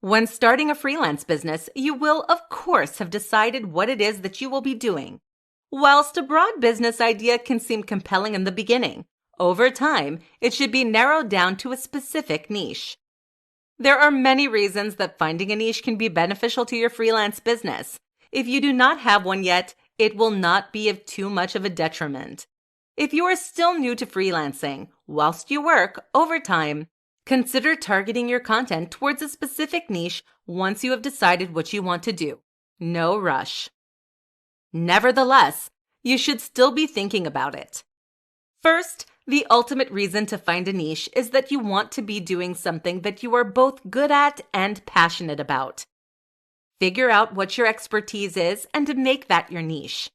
When starting a freelance business, you will, of course, have decided what it is that you will be doing. Whilst a broad business idea can seem compelling in the beginning, over time, it should be narrowed down to a specific niche. There are many reasons that finding a niche can be beneficial to your freelance business. If you do not have one yet, it will not be of too much of a detriment. If you are still new to freelancing, whilst you work, over time, consider targeting your content towards a specific niche once you have decided what you want to do. No rush. Nevertheless, you should still be thinking about it. First, the ultimate reason to find a niche is that you want to be doing something that you are both good at and passionate about. Figure out what your expertise is and make that your niche.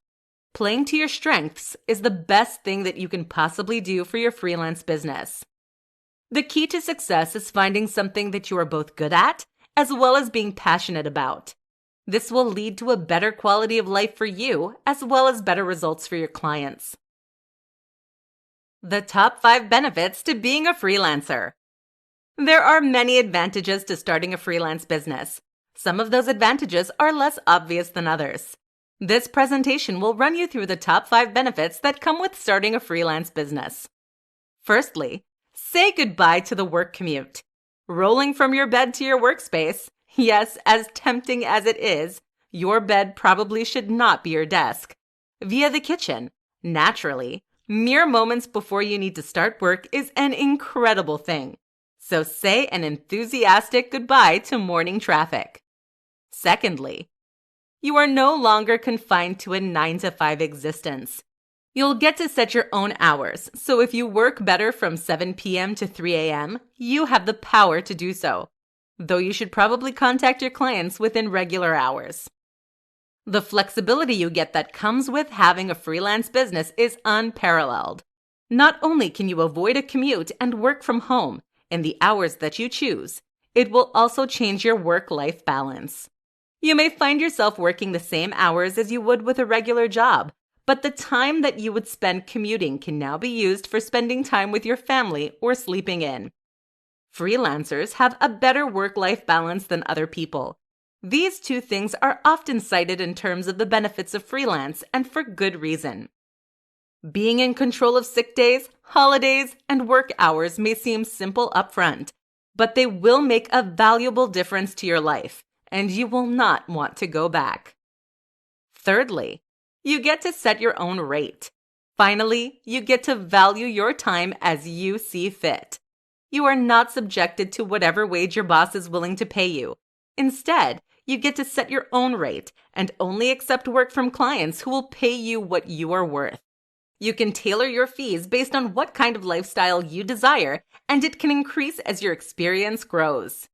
Playing to your strengths is the best thing that you can possibly do for your freelance business. The key to success is finding something that you are both good at as well as being passionate about. This will lead to a better quality of life for you as well as better results for your clients. The top 5 benefits to being a freelancer. There are many advantages to starting a freelance business. Some of those advantages are less obvious than others. This presentation will run you through the top 5 benefits that come with starting a freelance business. Firstly, say goodbye to the work commute. Rolling from your bed to your workspace, yes, as tempting as it is, your bed probably should not be your desk. Via the kitchen, naturally, mere moments before you need to start work is an incredible thing. So say an enthusiastic goodbye to morning traffic. Secondly, you are no longer confined to a 9-to-5 existence. You'll get to set your own hours, so if you work better from 7 p.m. to 3 a.m., you have the power to do so, though you should probably contact your clients within regular hours. The flexibility you get that comes with having a freelance business is unparalleled. Not only can you avoid a commute and work from home in the hours that you choose, it will also change your work-life balance. You may find yourself working the same hours as you would with a regular job, but the time that you would spend commuting can now be used for spending time with your family or sleeping in. Freelancers have a better work-life balance than other people. These two things are often cited in terms of the benefits of freelance, and for good reason. Being in control of sick days, holidays, and work hours may seem simple upfront, but they will make a valuable difference to your life, and you will not want to go back. Thirdly, you get to set your own rate. Finally, you get to value your time as you see fit. You are not subjected to whatever wage your boss is willing to pay you. Instead, you get to set your own rate and only accept work from clients who will pay you what you are worth. You can tailor your fees based on what kind of lifestyle you desire, and it can increase as your experience grows.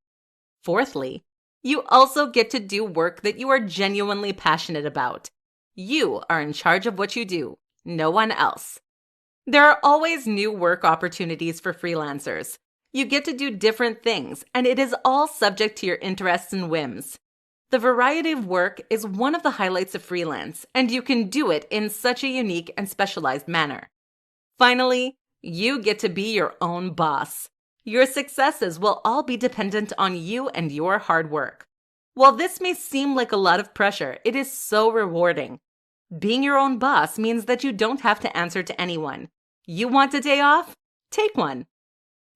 Fourthly, you also get to do work that you are genuinely passionate about. You are in charge of what you do, no one else. There are always new work opportunities for freelancers. You get to do different things, and it is all subject to your interests and whims. The variety of work is one of the highlights of freelance, and you can do it in such a unique and specialized manner. Finally, you get to be your own boss. Your successes will all be dependent on you and your hard work. While this may seem like a lot of pressure, it is so rewarding. Being your own boss means that you don't have to answer to anyone. You want a day off? Take one.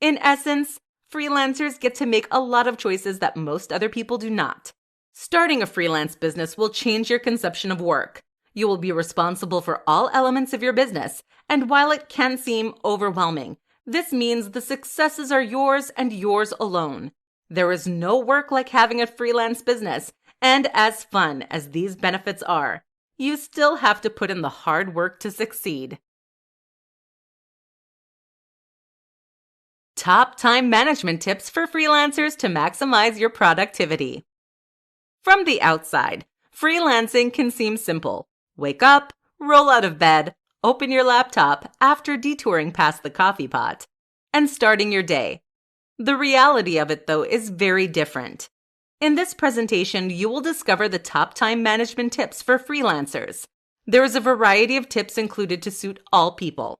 In essence, freelancers get to make a lot of choices that most other people do not. Starting a freelance business will change your conception of work. You will be responsible for all elements of your business, and while it can seem overwhelming, this means the successes are yours and yours alone. There is no work like having a freelance business, and as fun as these benefits are, you still have to put in the hard work to succeed. Top time management tips for freelancers to maximize your productivity. From the outside, freelancing can seem simple. Wake up, roll out of bed, open your laptop after detouring past the coffee pot, and starting your day. The reality of it, though, is very different. In this presentation, you will discover the top time management tips for freelancers. There is a variety of tips included to suit all people.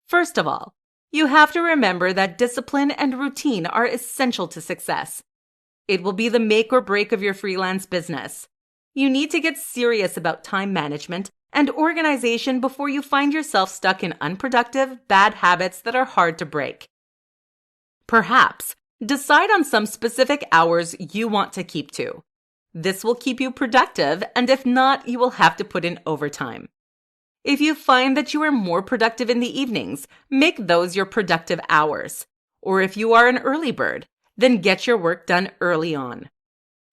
First of all, you have to remember that discipline and routine are essential to success. It will be the make or break of your freelance business. You need to get serious about time management and organization before you find yourself stuck in unproductive, bad habits that are hard to break. Perhaps decide on some specific hours you want to keep to. This will keep you productive, and if not, you will have to put in overtime. If you find that you are more productive in the evenings, make those your productive hours. Or if you are an early bird, then get your work done early on.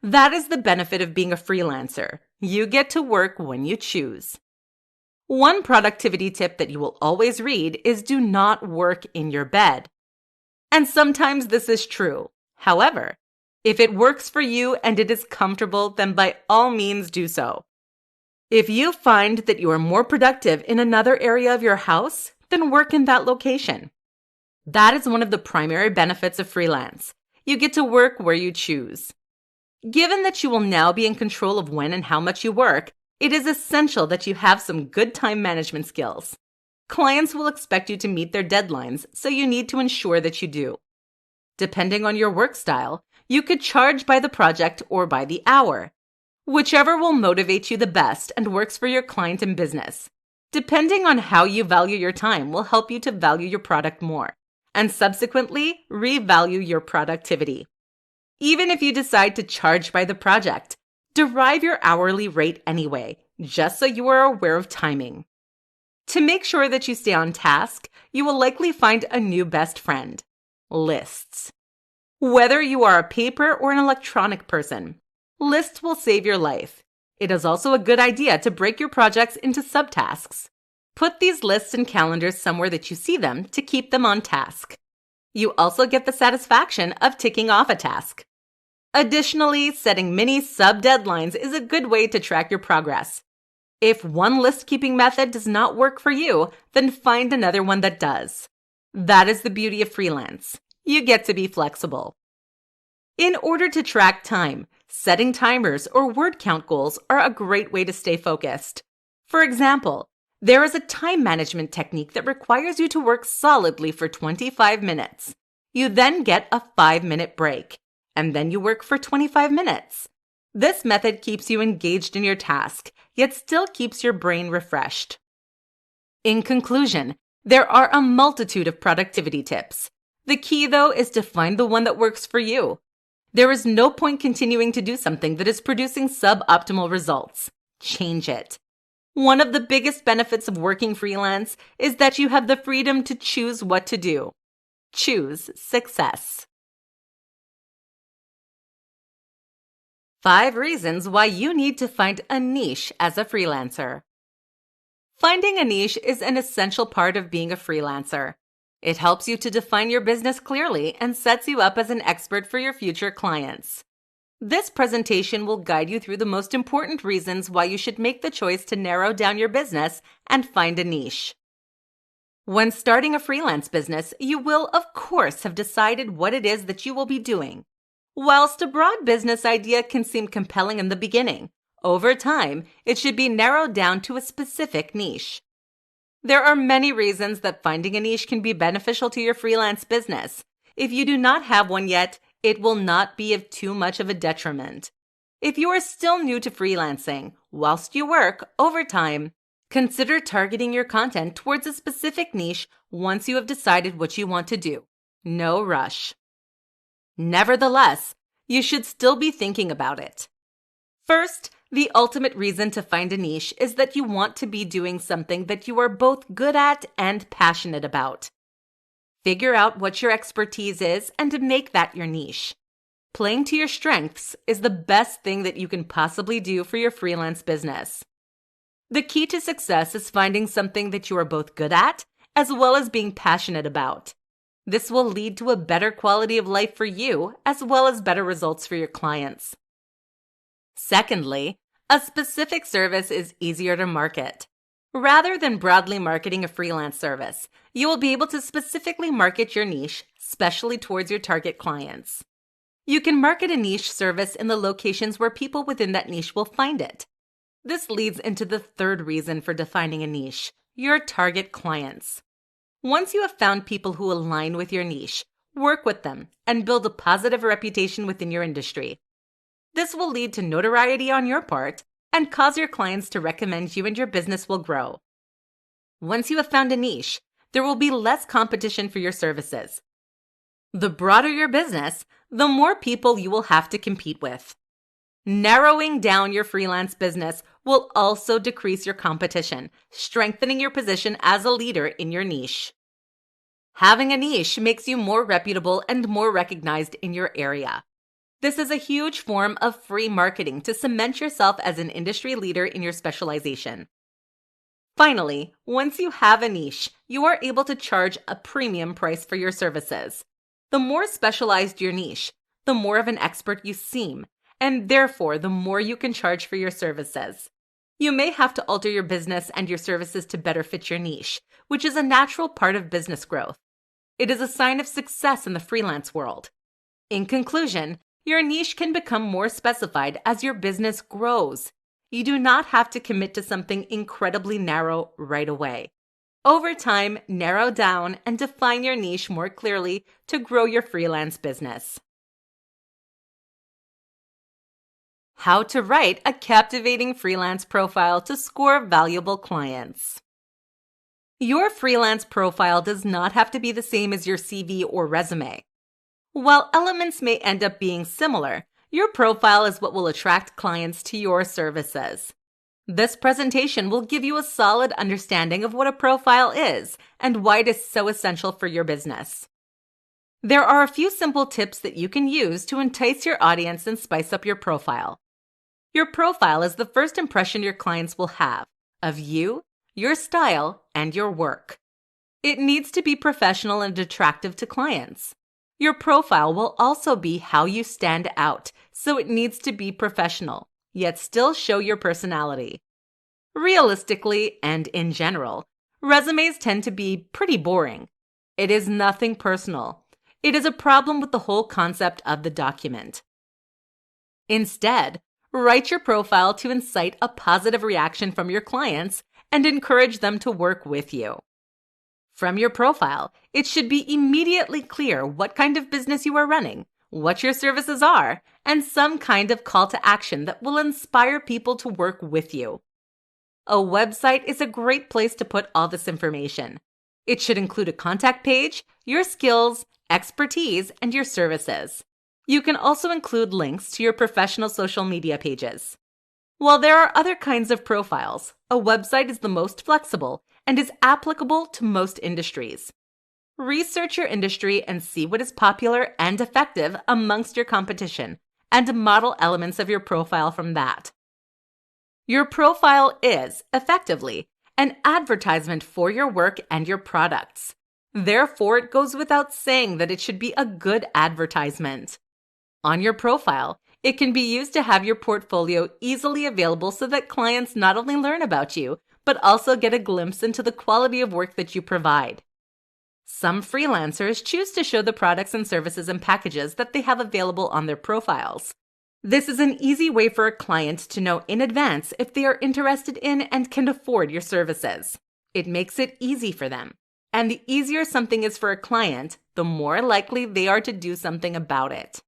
That is the benefit of being a freelancer. You get to work when you choose. One productivity tip that you will always read is do not work in your bed. And sometimes this is true. However, if it works for you and it is comfortable, then by all means do so. If you find that you are more productive in another area of your house, then work in that location. That is one of the primary benefits of freelance. You get to work where you choose. Given that you will now be in control of when and how much you work, it is essential that you have some good time management skills. Clients will expect you to meet their deadlines, so you need to ensure that you do. Depending on your work style, you could charge by the project or by the hour. Whichever will motivate you the best and works for your client and business. Depending on how you value your time will help you to value your product more, and subsequently revalue your productivity. Even if you decide to charge by the project, derive your hourly rate anyway, just so you are aware of timing. To make sure that you stay on task, you will likely find a new best friend: lists. Whether you are a paper or an electronic person, lists will save your life. It is also a good idea to break your projects into subtasks. Put these lists and calendars somewhere that you see them to keep them on task. You also get the satisfaction of ticking off a task. Additionally, setting mini sub-deadlines is a good way to track your progress. If one list-keeping method does not work for you, then find another one that does. That is the beauty of freelance. You get to be flexible. In order to track time, setting timers or word count goals are a great way to stay focused. For example, there is a time management technique that requires you to work solidly for 25 minutes. You then get a 5-minute break, and then you work for 25 minutes. This method keeps you engaged in your task, yet still keeps your brain refreshed. In conclusion, there are a multitude of productivity tips. The key, though, is to find the one that works for you. There is no point continuing to do something that is producing suboptimal results. Change it. One of the biggest benefits of working freelance is that you have the freedom to choose what to do. Choose success. 5 reasons why you need to find a niche as a freelancer. Finding a niche is an essential part of being a freelancer. It helps you to define your business clearly and sets you up as an expert for your future clients. This presentation will guide you through the most important reasons why you should make the choice to narrow down your business and find a niche. When starting a freelance business, you will, of course, have decided what it is that you will be doing. Whilst a broad business idea can seem compelling in the beginning, over time, it should be narrowed down to a specific niche. There are many reasons that finding a niche can be beneficial to your freelance business. If you do not have one yet, it will not be of too much of a detriment. If you are still new to freelancing, whilst you work, over time, consider targeting your content towards a specific niche once you have decided what you want to do. No rush. Nevertheless, you should still be thinking about it. First, the ultimate reason to find a niche is that you want to be doing something that you are both good at and passionate about. Figure out what your expertise is and make that your niche. Playing to your strengths is the best thing that you can possibly do for your freelance business. The key to success is finding something that you are both good at as well as being passionate about. This will lead to a better quality of life for you as well as better results for your clients. Secondly, a specific service is easier to market. Rather than broadly marketing a freelance service, you will be able to specifically market your niche, especially towards your target clients. You can market a niche service in the locations where people within that niche will find it. This leads into the third reason for defining a niche: your target clients. Once you have found people who align with your niche, work with them, and build a positive reputation within your industry. This will lead to notoriety on your part and cause your clients to recommend you, and your business will grow. Once you have found a niche, there will be less competition for your services. The broader your business, the more people you will have to compete with. Narrowing down your freelance business will also decrease your competition, strengthening your position as a leader in your niche. Having a niche makes you more reputable and more recognized in your area. This is a huge form of free marketing to cement yourself as an industry leader in your specialization. Finally, once you have a niche, you are able to charge a premium price for your services. The more specialized your niche, the more of an expert you seem, and therefore the more you can charge for your services. You may have to alter your business and your services to better fit your niche, which is a natural part of business growth. It is a sign of success in the freelance world. In conclusion, your niche can become more specified as your business grows. You do not have to commit to something incredibly narrow right away. Over time, narrow down and define your niche more clearly to grow your freelance business. How to write a captivating freelance profile to score valuable clients. Your freelance profile does not have to be the same as your CV or resume. While elements may end up being similar, your profile is what will attract clients to your services. This presentation will give you a solid understanding of what a profile is and why it is so essential for your business. There are a few simple tips that you can use to entice your audience and spice up your profile. Your profile is the first impression your clients will have of you, your style, and your work. It needs to be professional and attractive to clients. Your profile will also be how you stand out, so it needs to be professional, yet still show your personality. Realistically, and in general, resumes tend to be pretty boring. It is nothing personal. It is a problem with the whole concept of the document. Instead, write your profile to incite a positive reaction from your clients and encourage them to work with you. From your profile, it should be immediately clear what kind of business you are running, what your services are, and some kind of call to action that will inspire people to work with you. A website is a great place to put all this information. It should include a contact page, your skills, expertise, and your services. You can also include links to your professional social media pages. While there are other kinds of profiles, a website is the most flexible and is applicable to most industries. Research your industry and see what is popular and effective amongst your competition, and model elements of your profile from that. Your profile is, effectively, an advertisement for your work and your products. Therefore, it goes without saying that it should be a good advertisement. On your profile, it can be used to have your portfolio easily available so that clients not only learn about you, but also get a glimpse into the quality of work that you provide. Some freelancers choose to show the products and services and packages that they have available on their profiles. This is an easy way for a client to know in advance if they are interested in and can afford your services. It makes it easy for them. And the easier something is for a client, the more likely they are to do something about it.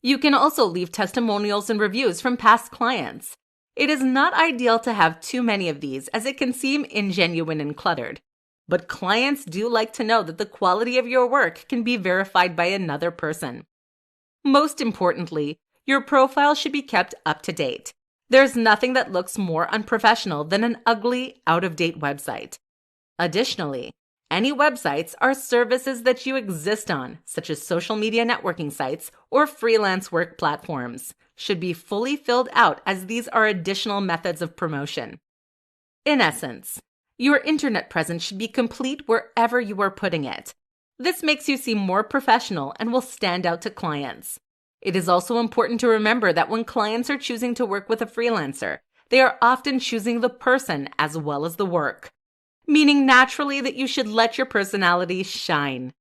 You can also leave testimonials and reviews from past clients. It is not ideal to have too many of these, as it can seem ingenuine and cluttered. But clients do like to know that the quality of your work can be verified by another person. Most importantly, your profile should be kept up to date. There's nothing that looks more unprofessional than an ugly, out-of-date website. Additionally, any websites or services that you exist on, such as social media networking sites or freelance work platforms, should be fully filled out, as these are additional methods of promotion. In essence, your internet presence should be complete wherever you are putting it. This makes you seem more professional and will stand out to clients. It is also important to remember that when clients are choosing to work with a freelancer, they are often choosing the person as well as the work, meaning naturally that you should let your personality shine.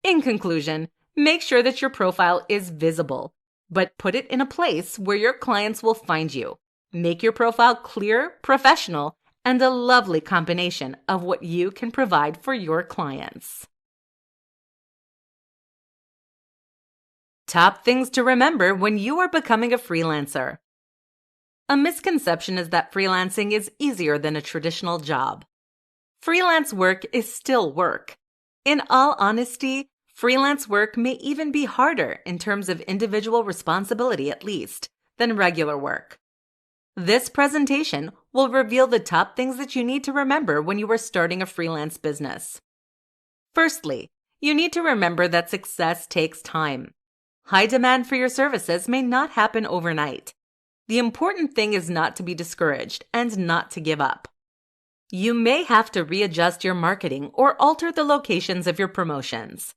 In conclusion, make sure that your profile is visible, but put it in a place where your clients will find you. Make your profile clear, professional, and a lovely combination of what you can provide for your clients. Top things to remember when you are becoming a freelancer. A misconception is that freelancing is easier than a traditional job. Freelance work is still work. In all honesty, freelance work may even be harder in terms of individual responsibility, at least, than regular work. This presentation will reveal the top things that you need to remember when you are starting a freelance business. Firstly, you need to remember that success takes time. High demand for your services may not happen overnight. The important thing is not to be discouraged and not to give up. You may have to readjust your marketing or alter the locations of your promotions.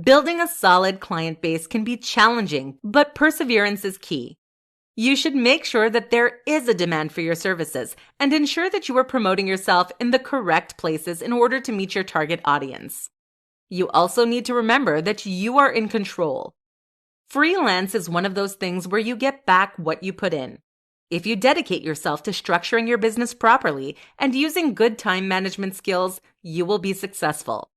Building a solid client base can be challenging, but perseverance is key. You should make sure that there is a demand for your services and ensure that you are promoting yourself in the correct places in order to meet your target audience. You also need to remember that you are in control. Freelance is one of those things where you get back what you put in. If you dedicate yourself to structuring your business properly and using good time management skills, you will be successful.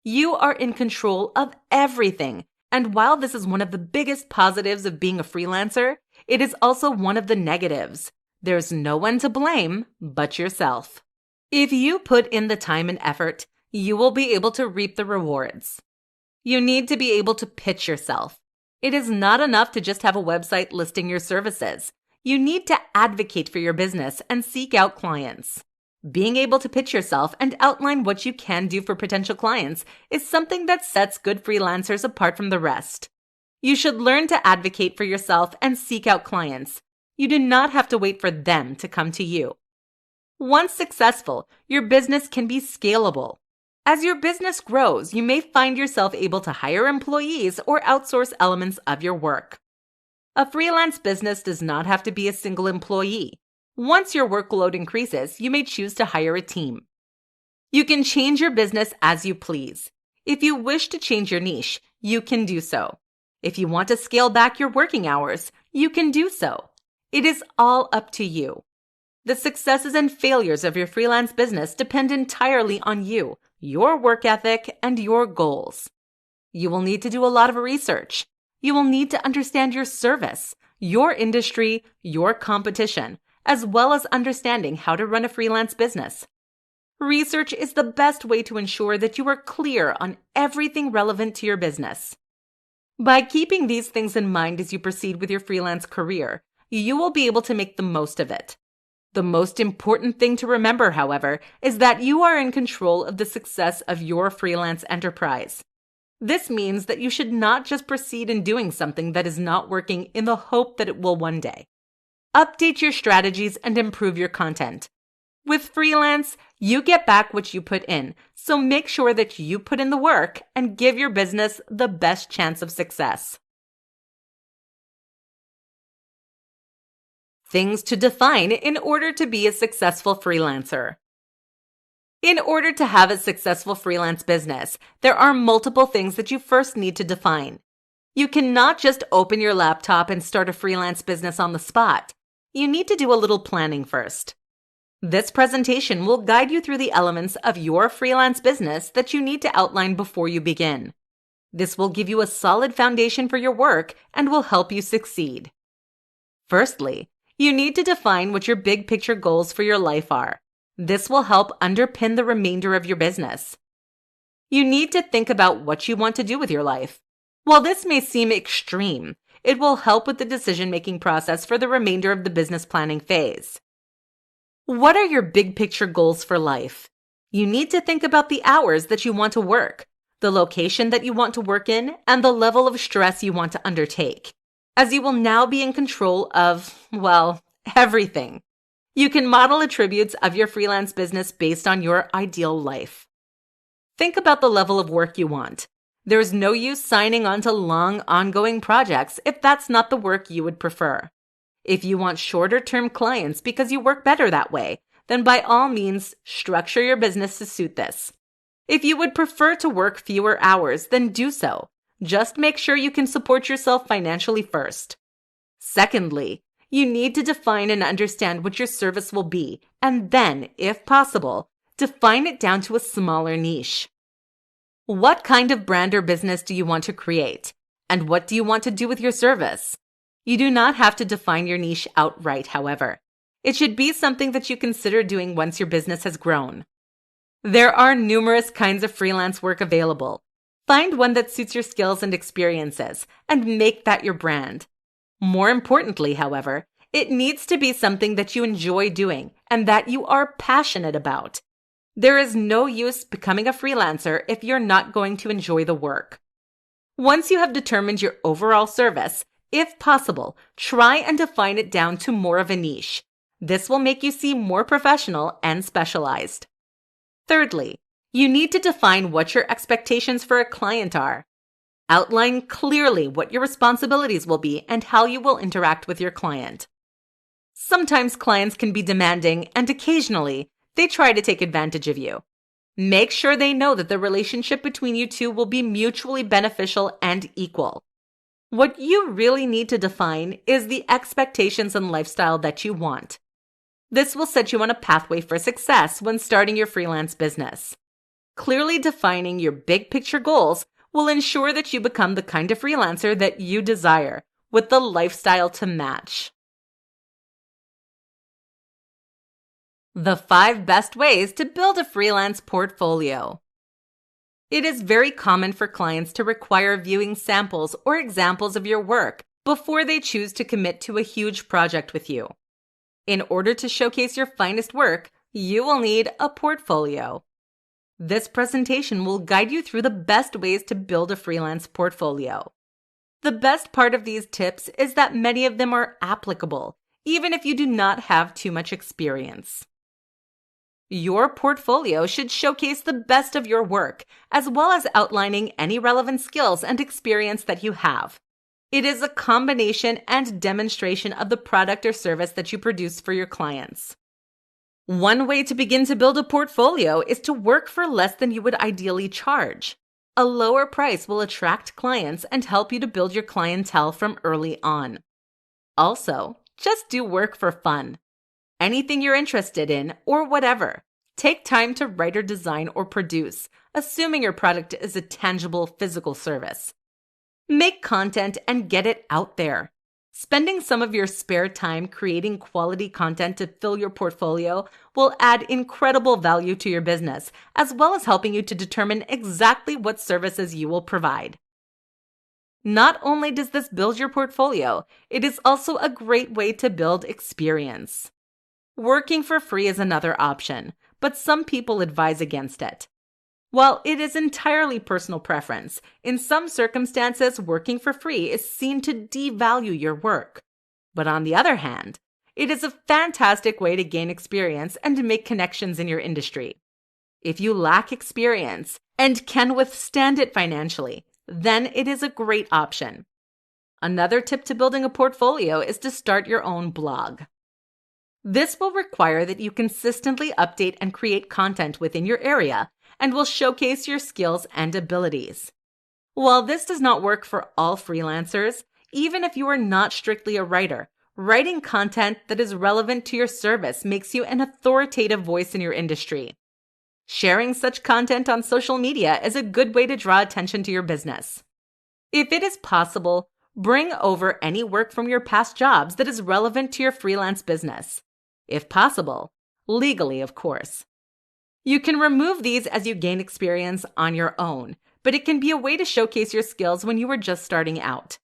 You are in control of everything, and while this is one of the biggest positives of being a freelancer, it is also one of the negatives. There's no one to blame but yourself. If you put in the time and effort, you will be able to reap the rewards. You need to be able to pitch yourself. It is not enough to just have a website listing your services. You need to advocate for your business and seek out clients. Being able to pitch yourself and outline what you can do for potential clients is something that sets good freelancers apart from the rest. You should learn to advocate for yourself and seek out clients. You do not have to wait for them to come to you. Once successful, your business can be scalable. As your business grows, you may find yourself able to hire employees or outsource elements of your work. A freelance business does not have to be a single employee. Once your workload increases, you may choose to hire a team. You can change your business as you please. If you wish to change your niche, you can do so. If you want to scale back your working hours, you can do so. It is all up to you. The successes and failures of your freelance business depend entirely on you, your work ethic, and your goals. You will need to do a lot of research. You will need to understand your service, your industry, your competition, as well as understanding how to run a freelance business. Research is the best way to ensure that you are clear on everything relevant to your business. By keeping these things in mind as you proceed with your freelance career, you will be able to make the most of it. The most important thing to remember, however, is that you are in control of the success of your freelance enterprise. This means that you should not just proceed in doing something that is not working in the hope that it will one day. Update your strategies and improve your content. With freelance, you get back what you put in, so make sure that you put in the work and give your business the best chance of success. Things to define in order to be a successful freelancer. In order to have a successful freelance business, there are multiple things that you first need to define. You cannot just open your laptop and start a freelance business on the spot. You need to do a little planning first. This presentation will guide you through the elements of your freelance business that you need to outline before you begin. This will give you a solid foundation for your work and will help you succeed. Firstly, you need to define what your big picture goals for your life are. This will help underpin the remainder of your business. You need to think about what you want to do with your life. While this may seem extreme, it will help with the decision-making process for the remainder of the business planning phase. What are your big picture goals for life? You need to think about the hours that you want to work, the location that you want to work in, and the level of stress you want to undertake, as you will now be in control of, well, everything. You can model attributes of your freelance business based on your ideal life. Think about the level of work you want. There's no use signing on to long, ongoing projects if that's not the work you would prefer. If you want shorter-term clients because you work better that way, then by all means, structure your business to suit this. If you would prefer to work fewer hours, then do so. Just make sure you can support yourself financially first. Secondly, you need to define and understand what your service will be, and then, if possible, define it down to a smaller niche. What kind of brand or business do you want to create? And what do you want to do with your service? You do not have to define your niche outright, however. It should be something that you consider doing once your business has grown. There are numerous kinds of freelance work available. Find one that suits your skills and experiences, and make that your brand. More importantly, however, it needs to be something that you enjoy doing and that you are passionate about. There is no use becoming a freelancer if you're not going to enjoy the work. Once you have determined your overall service, if possible, try and define it down to more of a niche. This will make you seem more professional and specialized. Thirdly, you need to define what your expectations for a client are. Outline clearly what your responsibilities will be and how you will interact with your client. Sometimes clients can be demanding, and occasionally, they try to take advantage of you. Make sure they know that the relationship between you two will be mutually beneficial and equal. What you really need to define is the expectations and lifestyle that you want. This will set you on a pathway for success when starting your freelance business. Clearly defining your big picture goals will ensure that you become the kind of freelancer that you desire, with the lifestyle to match. The 5 best ways to build a freelance portfolio. It is very common for clients to require viewing samples or examples of your work before they choose to commit to a huge project with you. In order to showcase your finest work, you will need a portfolio. This presentation will guide you through the best ways to build a freelance portfolio. The best part of these tips is that many of them are applicable, even if you do not have too much experience. Your portfolio should showcase the best of your work, as well as outlining any relevant skills and experience that you have. It is a combination and demonstration of the product or service that you produce for your clients. One way to begin to build a portfolio is to work for less than you would ideally charge. A lower price will attract clients and help you to build your clientele from early on. Also, just do work for fun. Anything you're interested in, or whatever. Take time to write or design or produce, assuming your product is a tangible physical service. Make content and get it out there. Spending some of your spare time creating quality content to fill your portfolio will add incredible value to your business, as well as helping you to determine exactly what services you will provide. Not only does this build your portfolio, it is also a great way to build experience. Working for free is another option, but some people advise against it. While it is entirely personal preference, in some circumstances, working for free is seen to devalue your work. But on the other hand, it is a fantastic way to gain experience and to make connections in your industry. If you lack experience and can withstand it financially, then it is a great option. Another tip to building a portfolio is to start your own blog. This will require that you consistently update and create content within your area and will showcase your skills and abilities. While this does not work for all freelancers, even if you are not strictly a writer, writing content that is relevant to your service makes you an authoritative voice in your industry. Sharing such content on social media is a good way to draw attention to your business. If it is possible, bring over any work from your past jobs that is relevant to your freelance business. If possible, legally, of course. You can remove these as you gain experience on your own, but it can be a way to showcase your skills when you are just starting out.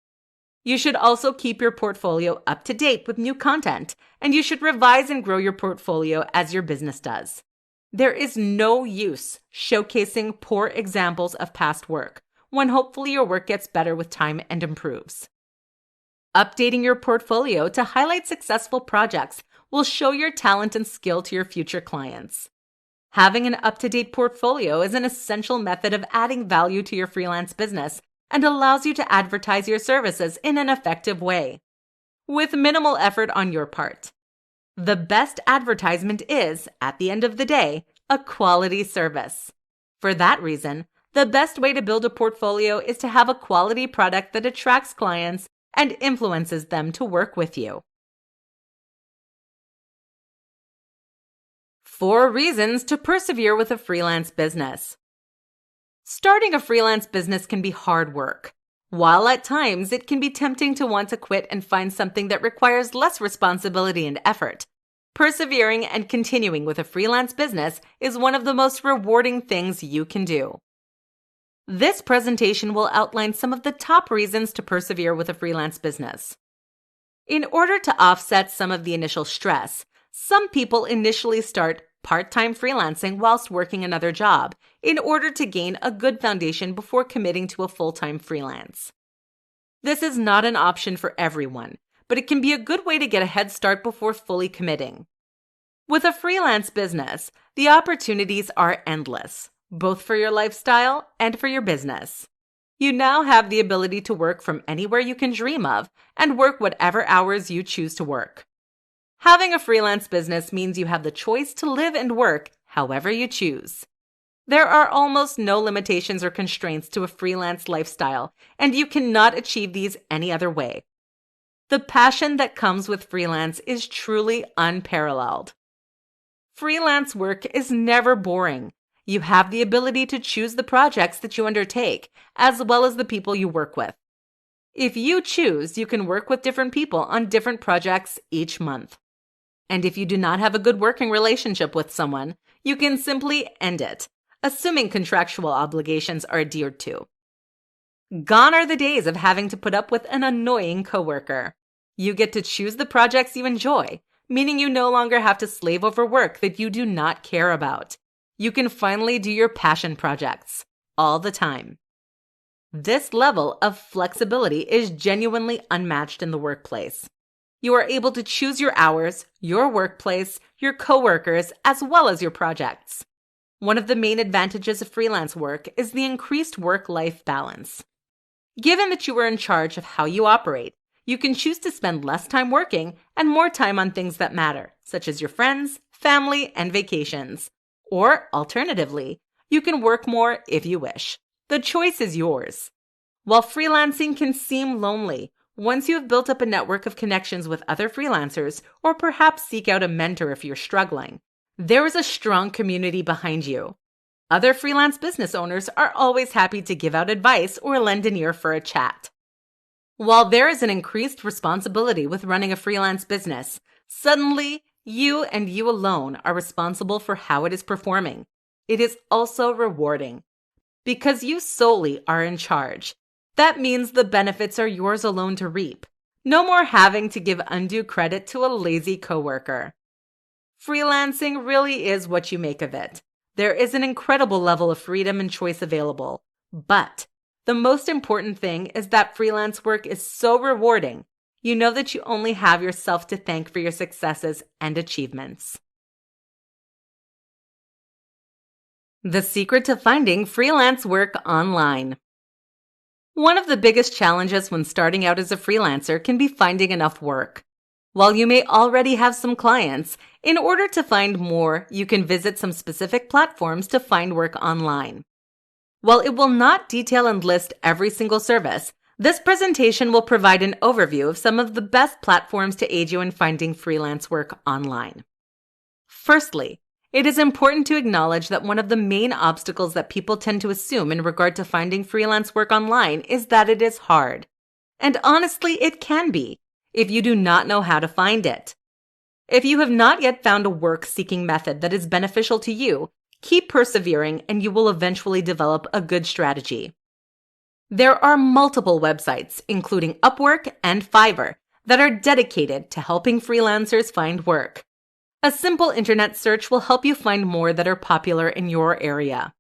You should also keep your portfolio up to date with new content, and you should revise and grow your portfolio as your business does. There is no use showcasing poor examples of past work when hopefully your work gets better with time and improves. Updating your portfolio to highlight successful projects will show your talent and skill to your future clients. Having an up-to-date portfolio is an essential method of adding value to your freelance business and allows you to advertise your services in an effective way, with minimal effort on your part. The best advertisement is, at the end of the day, a quality service. For that reason, the best way to build a portfolio is to have a quality product that attracts clients and influences them to work with you. 4 reasons to persevere with a freelance business. Starting a freelance business can be hard work. While at times it can be tempting to want to quit and find something that requires less responsibility and effort, persevering and continuing with a freelance business is one of the most rewarding things you can do. This presentation will outline some of the top reasons to persevere with a freelance business. In order to offset some of the initial stress, some people initially start part-time freelancing whilst working another job in order to gain a good foundation before committing to a full-time freelance. This is not an option for everyone, but it can be a good way to get a head start before fully committing. With a freelance business, the opportunities are endless, both for your lifestyle and for your business. You now have the ability to work from anywhere you can dream of and work whatever hours you choose to work. Having a freelance business means you have the choice to live and work however you choose. There are almost no limitations or constraints to a freelance lifestyle, and you cannot achieve these any other way. The passion that comes with freelance is truly unparalleled. Freelance work is never boring. You have the ability to choose the projects that you undertake, as well as the people you work with. If you choose, you can work with different people on different projects each month. And if you do not have a good working relationship with someone, you can simply end it, assuming contractual obligations are adhered to. Gone are the days of having to put up with an annoying coworker. You get to choose the projects you enjoy, meaning you no longer have to slave over work that you do not care about. You can finally do your passion projects all the time. This level of flexibility is genuinely unmatched in the workplace. You are able to choose your hours, your workplace, your coworkers, as well as your projects. One of the main advantages of freelance work is the increased work-life balance. Given that you are in charge of how you operate, you can choose to spend less time working and more time on things that matter, such as your friends, family, and vacations. Or, alternatively, you can work more if you wish. The choice is yours. While freelancing can seem lonely, once you have built up a network of connections with other freelancers, or perhaps seek out a mentor if you're struggling, there is a strong community behind you. Other freelance business owners are always happy to give out advice or lend an ear for a chat. While there is an increased responsibility with running a freelance business, suddenly you and you alone are responsible for how it is performing. It is also rewarding. Because you solely are in charge, that means the benefits are yours alone to reap. No more having to give undue credit to a lazy coworker. Freelancing really is what you make of it. There is an incredible level of freedom and choice available. But the most important thing is that freelance work is so rewarding. You know that you only have yourself to thank for your successes and achievements. The secret to finding freelance work online. One of the biggest challenges when starting out as a freelancer can be finding enough work. While you may already have some clients, in order to find more, you can visit some specific platforms to find work online. While it will not detail and list every single service, this presentation will provide an overview of some of the best platforms to aid you in finding freelance work online. Firstly, it is important to acknowledge that one of the main obstacles that people tend to assume in regard to finding freelance work online is that it is hard. And honestly, it can be, if you do not know how to find it. If you have not yet found a work-seeking method that is beneficial to you, keep persevering and you will eventually develop a good strategy. There are multiple websites, including Upwork and Fiverr, that are dedicated to helping freelancers find work. A simple internet search will help you find more that are popular in your area.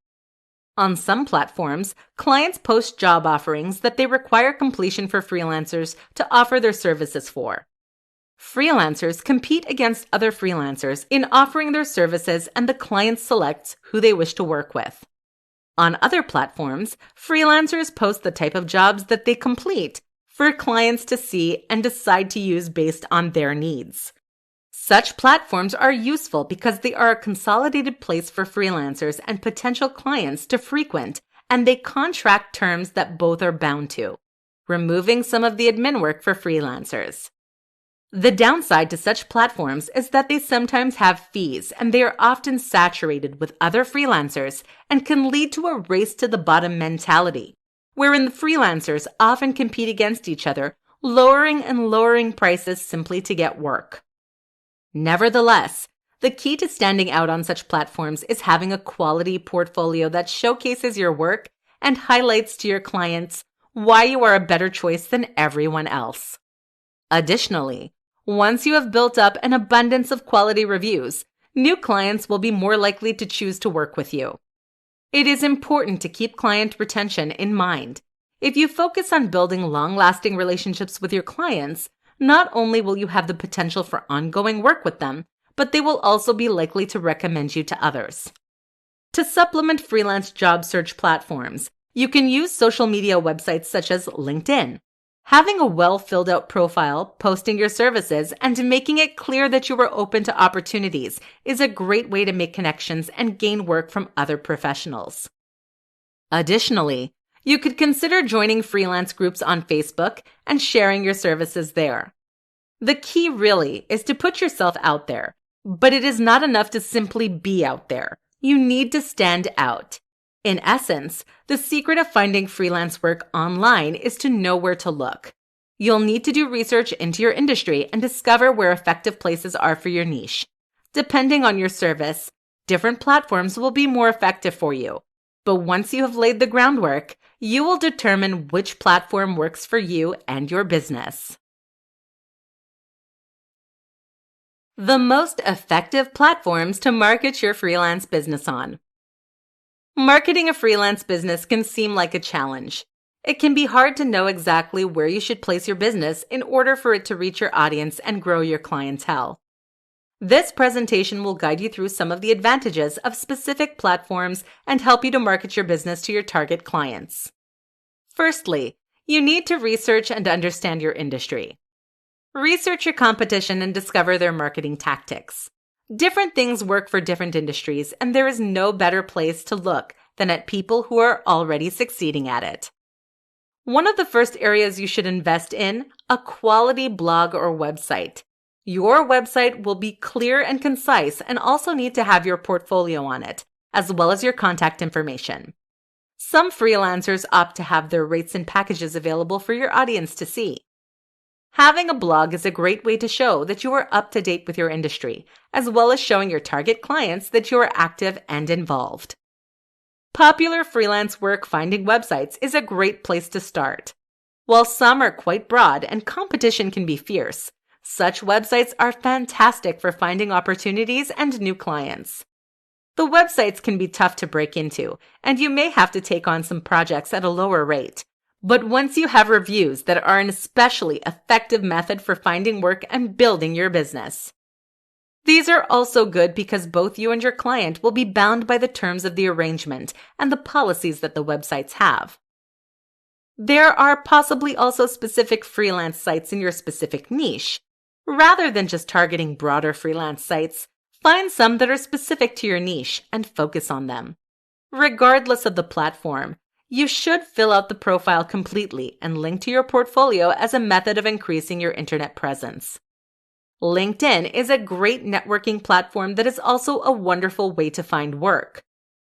On some platforms, clients post job offerings that they require completion for freelancers to offer their services for. Freelancers compete against other freelancers in offering their services, and the client selects who they wish to work with. On other platforms, freelancers post the type of jobs that they complete for clients to see and decide to use based on their needs. Such platforms are useful because they are a consolidated place for freelancers and potential clients to frequent, and they contract terms that both are bound to, removing some of the admin work for freelancers. The downside to such platforms is that they sometimes have fees, and they are often saturated with other freelancers and can lead to a race to the bottom mentality, wherein the freelancers often compete against each other, lowering and lowering prices simply to get work. Nevertheless, the key to standing out on such platforms is having a quality portfolio that showcases your work and highlights to your clients why you are a better choice than everyone else. Additionally, once you have built up an abundance of quality reviews, new clients will be more likely to choose to work with you. It is important to keep client retention in mind. If you focus on building long-lasting relationships with your clients, not only will you have the potential for ongoing work with them, but they will also be likely to recommend you to others. To supplement freelance job search platforms, you can use social media websites such as LinkedIn. Having a well-filled-out profile, posting your services, and making it clear that you are open to opportunities is a great way to make connections and gain work from other professionals. Additionally, you could consider joining freelance groups on Facebook and sharing your services there. The key really is to put yourself out there, but it is not enough to simply be out there. You need to stand out. In essence, the secret of finding freelance work online is to know where to look. You'll need to do research into your industry and discover where effective places are for your niche. Depending on your service, different platforms will be more effective for you. But once you have laid the groundwork, you will determine which platform works for you and your business. The most effective platforms to market your freelance business on. Marketing a freelance business can seem like a challenge. It can be hard to know exactly where you should place your business in order for it to reach your audience and grow your clientele. This presentation will guide you through some of the advantages of specific platforms and help you to market your business to your target clients. Firstly, you need to research and understand your industry. Research your competition and discover their marketing tactics. Different things work for different industries, and there is no better place to look than at people who are already succeeding at it. One of the first areas you should invest in, a quality blog or website. Your website will be clear and concise and also need to have your portfolio on it, as well as your contact information. Some freelancers opt to have their rates and packages available for your audience to see. Having a blog is a great way to show that you are up to date with your industry, as well as showing your target clients that you are active and involved. Popular freelance work finding websites is a great place to start. While some are quite broad and competition can be fierce, such websites are fantastic for finding opportunities and new clients. The websites can be tough to break into, and you may have to take on some projects at a lower rate. But once you have reviews that are an especially effective method for finding work and building your business. These are also good because both you and your client will be bound by the terms of the arrangement and the policies that the websites have. There are possibly also specific freelance sites in your specific niche. Rather than just targeting broader freelance sites, find some that are specific to your niche and focus on them. Regardless of the platform, you should fill out the profile completely and link to your portfolio as a method of increasing your internet presence. LinkedIn is a great networking platform that is also a wonderful way to find work.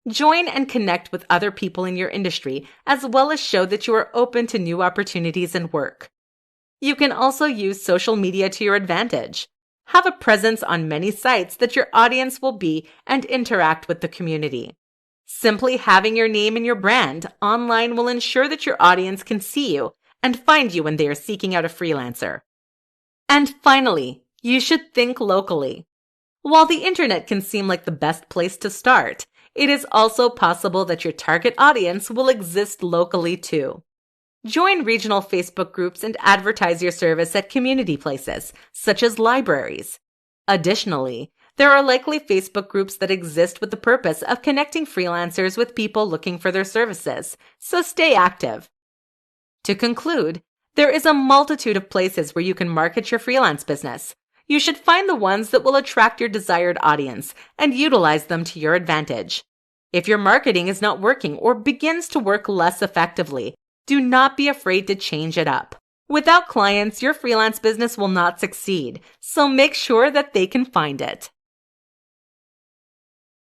Join and connect with other people in your industry, as well as show that you are open to new opportunities and work. You can also use social media to your advantage. Have a presence on many sites that your audience will be and interact with the community. Simply having your name and your brand online will ensure that your audience can see you and find you when they are seeking out a freelancer. And finally, you should think locally. While the internet can seem like the best place to start, it is also possible that your target audience will exist locally too. Join regional Facebook groups and advertise your service at community places, such as libraries. Additionally, there are likely Facebook groups that exist with the purpose of connecting freelancers with people looking for their services, so stay active. To conclude, there is a multitude of places where you can market your freelance business. You should find the ones that will attract your desired audience and utilize them to your advantage. If your marketing is not working or begins to work less effectively, do not be afraid to change it up. Without clients, your freelance business will not succeed, so make sure that they can find it.